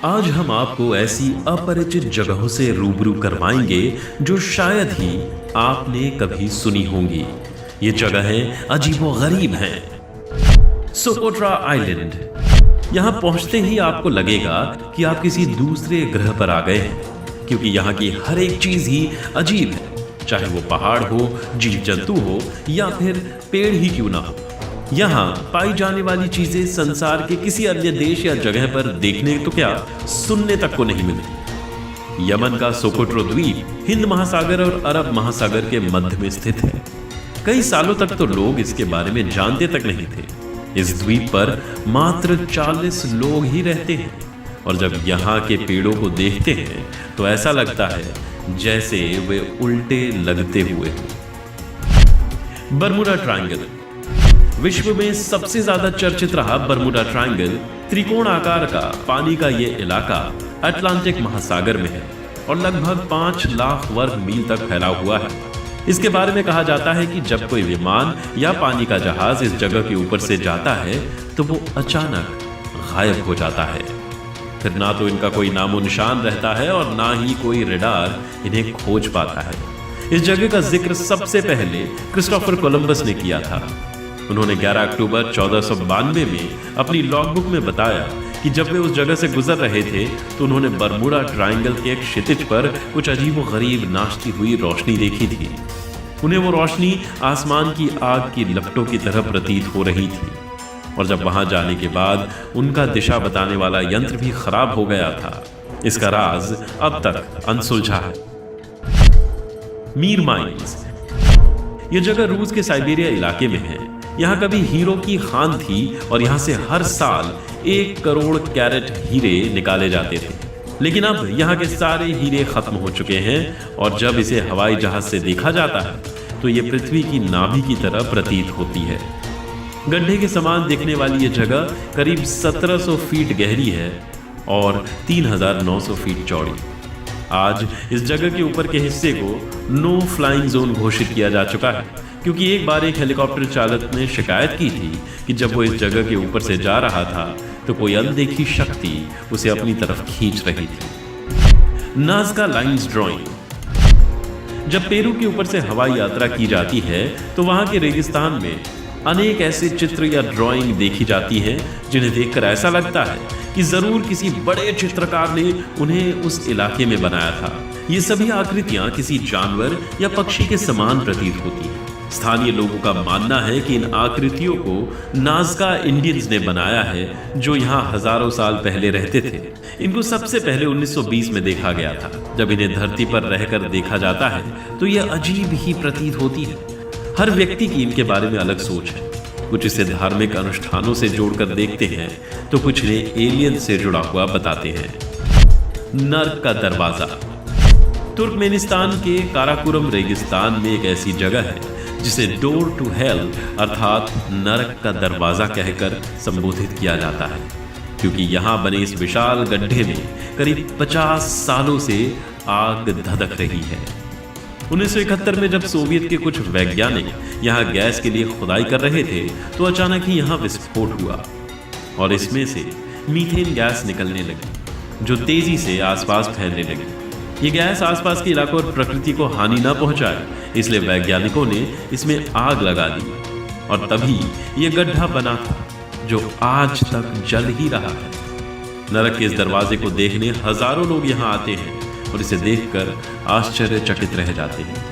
आज हम आपको ऐसी अपरिचित जगहों से रूबरू करवाएंगे जो शायद ही आपने कभी सुनी होंगी। ये जगहें अजीबोगरीब हैं। Socotra island. यहां पहुंचते ही आपको लगेगा कि आप किसी दूसरे ग्रह पर आ गए हैं, क्योंकि यहां की हर एक चीज ही अजीब है, चाहे वो पहाड़ हो, जीव जंतु हो या फिर पेड़ ही क्यों ना हो। यहाँ पाई जाने वाली चीजें संसार के किसी अन्य देश या जगह पर देखने तो क्या, सुनने तक को नहीं मिलती। यमन का सोकोट्रो द्वीप हिंद महासागर और अरब महासागर के मध्य में स्थित है। कई सालों तक तो लोग इसके बारे में जानते तक नहीं थे। इस द्वीप पर मात्र 40 लोग ही रहते हैं, और जब यहाँ के पेड़ों को देखते हैं तो ऐसा लगता है जैसे वे उल्टे लगते हुए हों। Bermuda triangle. विश्व में सबसे ज्यादा चर्चित रहा बरमूडा ट्रायंगल त्रिकोण आकार का पानी का ये इलाका अटलांटिक महासागर में है और लगभग 5 लाख वर्ग मील तक फैला हुआ है। इसके बारे में कहा जाता है कि जब कोई विमान या पानी का जहाज इस जगह के ऊपर से जाता है तो वो अचानक गायब हो जाता है। फिर ना तो इनका कोई नामो निशान रहता है और ना ही कोई रडार इन्हें खोज पाता है। इस जगह का जिक्र सबसे पहले क्रिस्टोफर कोलंबस ने किया था। उन्होंने 11 अक्टूबर 1492 में अपनी लॉगबुक में बताया कि जब वे उस जगह से गुजर रहे थे तो उन्होंने बरमूडा ट्रायंगल के एक क्षितिज पर कुछ अजीबोगरीब नाचती हुई रोशनी देखी थी। उन्हें वो रोशनी आसमान की आग की लपटों की तरह प्रतीत हो रही थी, और जब वहां जाने के बाद उनका दिशा बताने वाला यंत्र भी खराब हो गया था। इसका राज अब तक अनसुलझा है। मीर माइंस। यह जगह रूस के साइबेरिया इलाके में है। यहाँ कभी हीरो की खान थी और यहाँ से हर साल 1 करोड़ कैरेट हीरे निकाले जाते थे, लेकिन अब यहाँ के सारे हीरे खत्म हो चुके हैं और जब इसे हवाई जहाज से देखा जाता है तो ये पृथ्वी की नाभि की तरह प्रतीत होती है। गड्ढे के समान दिखने वाली ये जगह करीब 1700 फीट गहरी है और 3900 फीट चौड़ी। आज इस जगह के ऊपर के हिस्से को नो फ्लाइंग जोन घोषित किया जा चुका है, क्योंकि एक बार एक हेलीकॉप्टर चालक ने शिकायत की थी कि जब वो इस जगह के ऊपर से जा रहा था तो कोई अनदेखी शक्ति उसे अपनी तरफ खींच रही थी। Nazca lines drawing. जब पेरू के ऊपर से हवाई यात्रा की जाती है तो वहां के रेगिस्तान में अनेक ऐसे चित्र या ड्राइंग देखी जाती हैं जिन्हें देखकर ऐसा लगता है कि जरूर किसी बड़े चित्रकार ने उन्हें उस इलाके में बनाया था। ये सभी आकृतियां किसी जानवर या पक्षी के समान प्रतीत होती हैं। स्थानीय लोगों का मानना है कि इन आकृतियों को नाज़का इंडियंस ने बनाया है, जो यहाँ हजारों साल पहले रहते थे। इनको सबसे पहले 1920 में देखा गया था। जब इन्हें धरती पर रहकर देखा जाता है तो यह अजीब ही प्रतीत होती है। हर व्यक्ति की इनके बारे में अलग सोच है। कुछ इसे धार्मिक अनुष्ठानों से जोड़कर देखते हैं तो कुछ ने एलियन से जुड़ा हुआ बताते हैं। नर्क का दरवाजा। तुर्कमेनिस्तान के काराकोरम रेगिस्तान में एक ऐसी जगह है जिसे डोर टू हेल अर्थात नरक का दरवाजा कहकर संबोधित किया जाता है, क्योंकि यहां बने इस विशाल गड्ढे में करीब 50 सालों से आग धधक रही है। 1971 में जब सोवियत के कुछ वैज्ञानिक यहां गैस के लिए खुदाई कर रहे थे तो अचानक ही यहां विस्फोट हुआ और इसमें से मीथेन गैस निकलने लगी, जो तेजी से आसपास फैलने लगी। ये गैस आसपास के इलाकों और प्रकृति को हानि न पहुंचाए, इसलिए वैज्ञानिकों ने इसमें आग लगा दी और तभी ये गड्ढा बना था, जो आज तक जल ही रहा है। नरक के इस दरवाजे को देखने हजारों लोग यहाँ आते हैं और इसे देखकर आश्चर्यचकित रह जाते हैं।